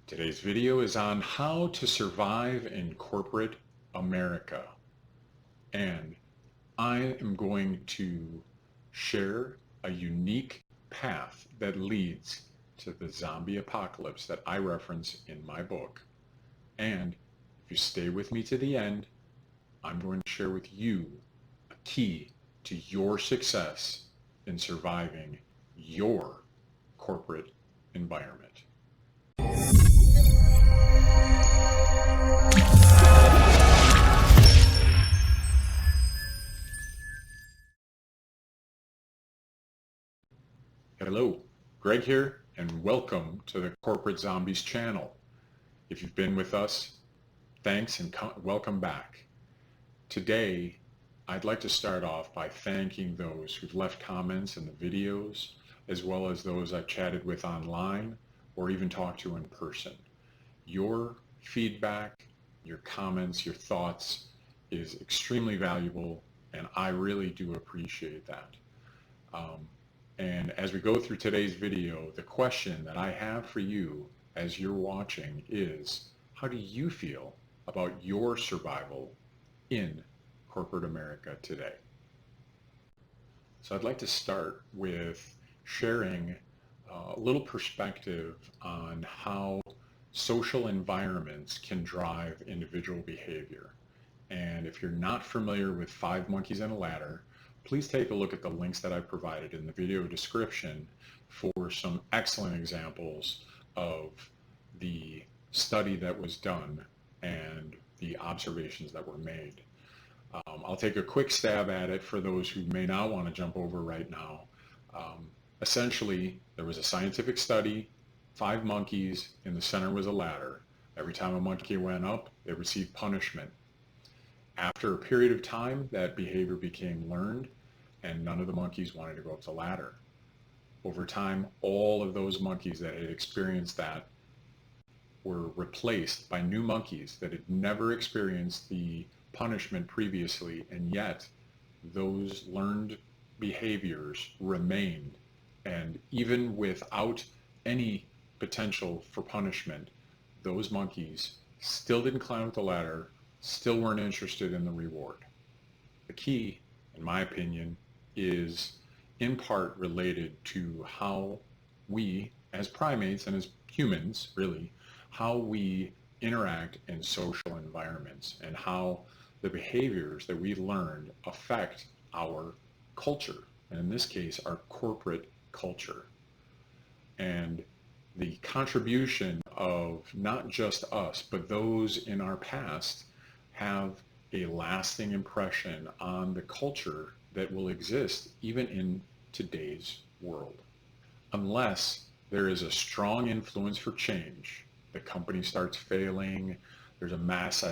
Today's video is on how to survive in corporate America. And I am going to share a unique path that leads to the zombie apocalypse that I reference in my book. And if you stay with me to the end, I'm going to share with you a key to your success in surviving your corporate environment. Hello, Greg here, and welcome to the Corporate Zombies channel. If you've been with us, thanks and welcome back. Today, I'd like to start off by thanking those who've left comments in the videos, as well as those I've chatted with online or even talked to in person. Your feedback, your comments, your thoughts is extremely valuable, and I really do appreciate that. And as we go through today's video, the question that I have for you as you're watching is, how do you feel about your survival in corporate America today? So I'd like to start with sharing a little perspective on how social environments can drive individual behavior. And if you're not familiar with 5 Monkeys and a Ladder, please take a look at the links that I provided in the video description for some excellent examples of the study that was done and the observations that were made. I'll take a quick stab at it for those who may not want to jump over right now. Essentially, there was a scientific study, 5 monkeys, in the center was a ladder. Every time a monkey went up, they received punishment. After a period of time, that behavior became learned, and none of the monkeys wanted to go up the ladder. Over time, all of those monkeys that had experienced that were replaced by new monkeys that had never experienced the punishment previously, and yet those learned behaviors remained. And even without any potential for punishment, those monkeys still didn't climb up the ladder, still weren't interested in the reward. The key, in my opinion, is in part related to how we, as primates and as humans, really, how we interact in social environments and how the behaviors that we learned affect our culture, and in this case, our corporate culture. And the contribution of not just us, but those in our past have a lasting impression on the culture that will exist even in today's world. Unless there is a strong influence for change, the company starts failing, there's a mass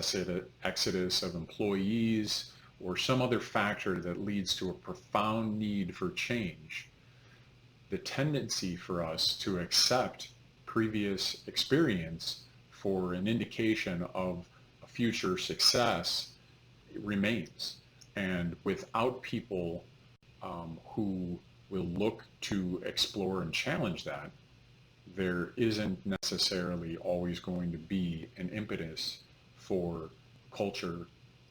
exodus of employees, or some other factor that leads to a profound need for change, the tendency for us to accept previous experience for an indication of a future success remains. And without people who will look to explore and challenge that, there isn't necessarily always going to be an impetus for culture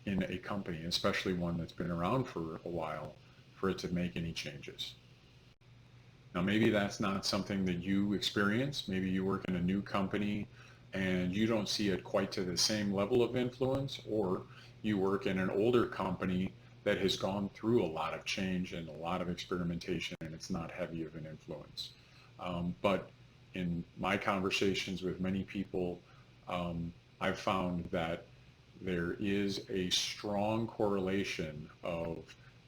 in a company, especially one that's been around for a while, for it to make any changes. Now, maybe that's not something that you experience. Maybe you work in a new company and you don't see it quite to the same level of influence, or you work in an older company that has gone through a lot of change and a lot of experimentation, and it's not heavy of an influence. But in my conversations with many people, I've found that there is a strong correlation of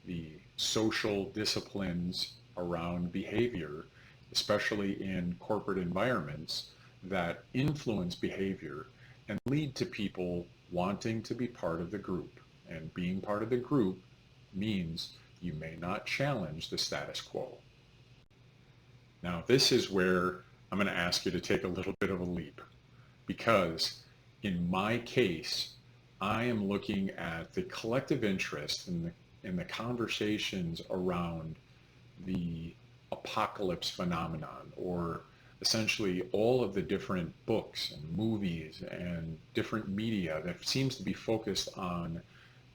the social disciplines around behavior, especially in corporate environments, that influence behavior and lead to people wanting to be part of the group. And being part of the group means you may not challenge the status quo. Now, this is where I'm going to ask you to take a little bit of a leap, because in my case, I am looking at the collective interest in the conversations around the apocalypse phenomenon, or essentially all of the different books and movies and different media that seems to be focused on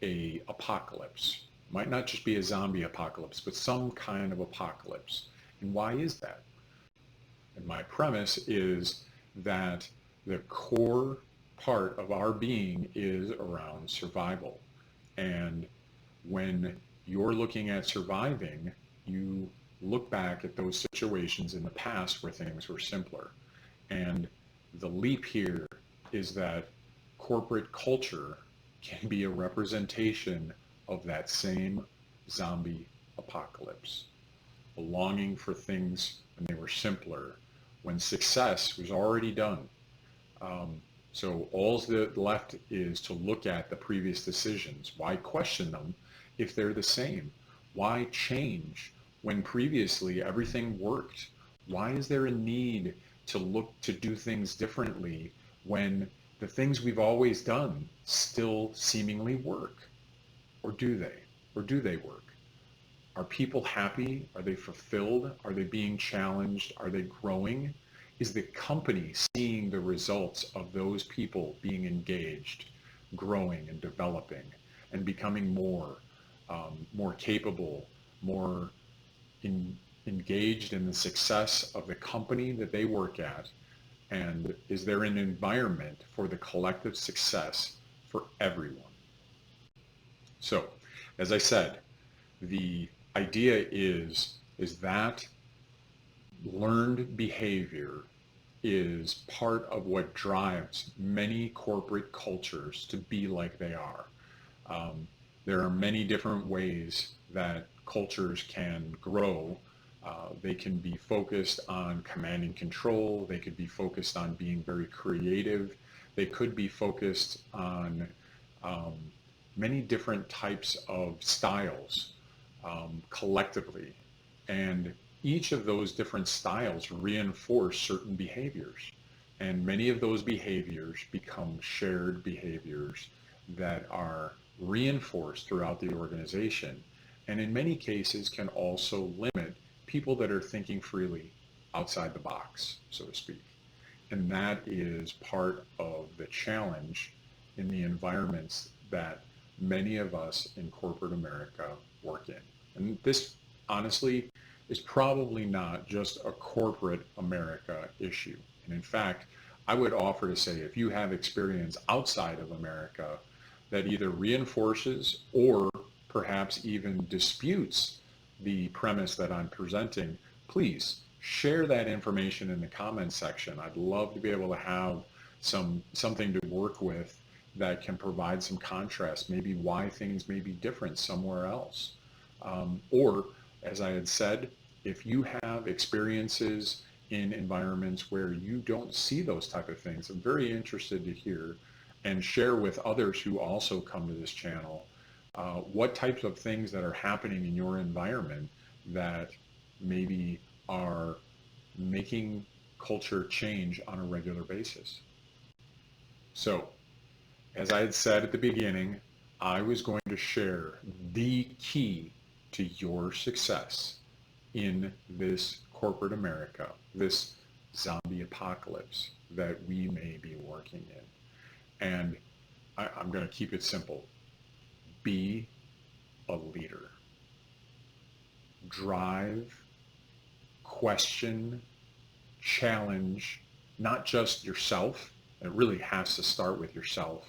a apocalypse. Might not just be a zombie apocalypse, but some kind of apocalypse. And why is that? And my premise is that the core part of our being is around survival. And when you're looking at surviving, you look back at those situations in the past where things were simpler. And the leap here is that corporate culture can be a representation of that same zombie apocalypse. A longing for things when they were simpler, when success was already done. Um, so all that left is to look at the previous decisions. Why question them if they're the same? Why change when previously everything worked? Why is there a need to look to do things differently when the things we've always done still seemingly work? Or do they? Or do they work? Are people happy? Are they fulfilled? Are they being challenged? Are they growing? Is the company seeing the results of those people being engaged, growing and developing and becoming more capable, more engaged in the success of the company that they work at? And is there an environment for the collective success for everyone? So, as I said, the idea is that learned behavior is part of what drives many corporate cultures to be like they are. Um, there are many different ways that cultures can grow. They can be focused on command and control. They could be focused on being very creative. They could be focused on um, many different types of styles collectively. And each of those different styles reinforce certain behaviors. And many of those behaviors become shared behaviors that are reinforced throughout the organization. And in many cases can also limit people that are thinking freely outside the box, so to speak. And that is part of the challenge in the environments that many of us in corporate America work in. And this, honestly, is probably not just a corporate America issue. And in fact, I would offer to say if you have experience outside of America that either reinforces or perhaps even disputes the premise that I'm presenting, please share that information in the comments section. I'd love to be able to have something to work with that can provide some contrast, maybe why things may be different somewhere else. Or, as I had said, if you have experiences in environments where you don't see those type of things, I'm very interested to hear and share with others who also come to this channel what types of things that are happening in your environment that maybe are making culture change on a regular basis. So, as I had said at the beginning, I was going to share the key to your success in this corporate America, this zombie apocalypse that we may be working in. And I'm going to keep it simple. Be a leader. Drive, question, challenge, not just yourself. It really has to start with yourself,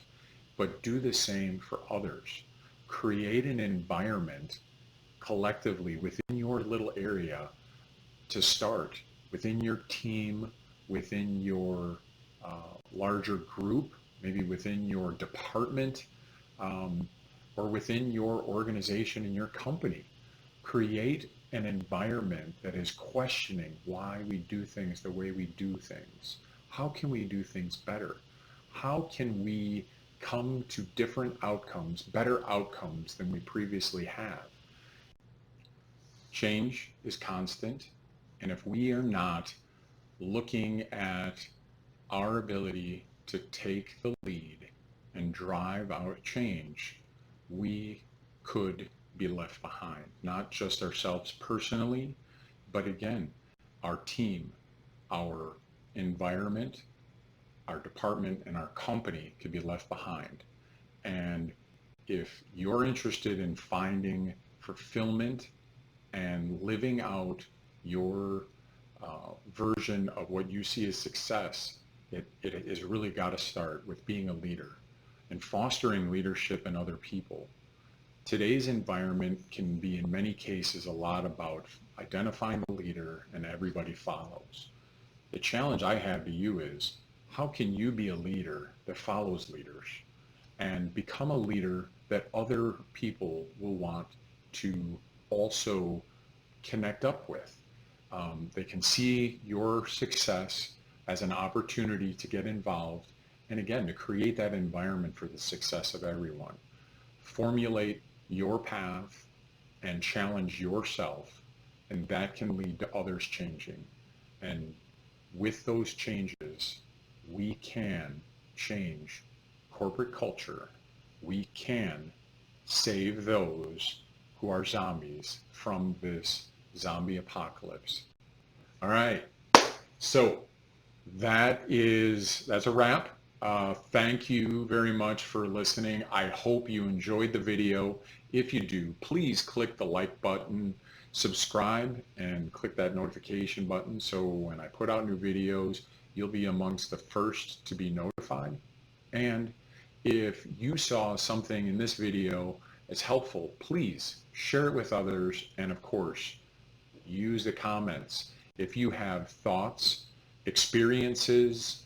but do the same for others. Create an environment collectively within your little area to start, within your team, within your larger group, maybe within your department, or within your organization and your company. Create an environment that is questioning why we do things the way we do things. How can we do things better? How can we come to different outcomes, better outcomes than we previously have? Change is constant, and if we are not looking at our ability to take the lead and drive our change, we could be left behind, not just ourselves personally, but again, our team, our environment, our department, and our company could be left behind. And if you're interested in finding fulfillment and living out your version of what you see as success, it has really got to start with being a leader and fostering leadership in other people. Today's environment can be in many cases a lot about identifying the leader and everybody follows. The challenge I have to you is, how can you be a leader that follows leaders and become a leader that other people will want to also connect up with? They can see your success as an opportunity to get involved and again to create that environment for the success of everyone. Formulate your path and challenge yourself, and that can lead to others changing. And with those changes, we can change corporate culture. We can save those who are zombies from this zombie apocalypse. All right, so that's a wrap. Thank you very much for listening. I hope you enjoyed the video. If you do, please click the like button, subscribe, and click that notification button so when I put out new videos, you'll be amongst the first to be notified. And if you saw something in this video that's helpful, please share it with others, and of course, use the comments. If you have thoughts, experiences,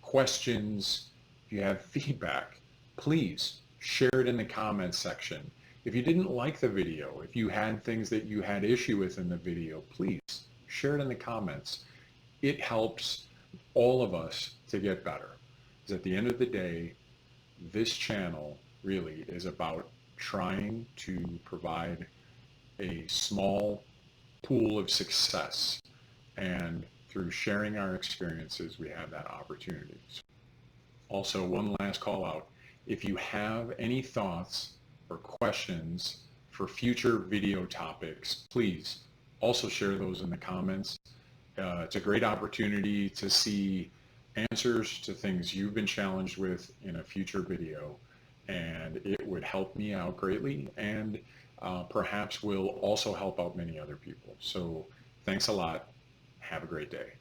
questions, if you have feedback, please share it in the comments section. If you didn't like the video, if you had things that you had issue with in the video, please share it in the comments. It helps all of us to get better. Because at the end of the day, this channel really is about trying to provide a small pool of success, and through sharing our experiences, we have that opportunity. Also, one last call out. If you have any thoughts or questions for future video topics, please also share those in the comments. It's a great opportunity to see answers to things you've been challenged with in a future video, and it would help me out greatly, and perhaps will also help out many other people. So thanks a lot. Have a great day.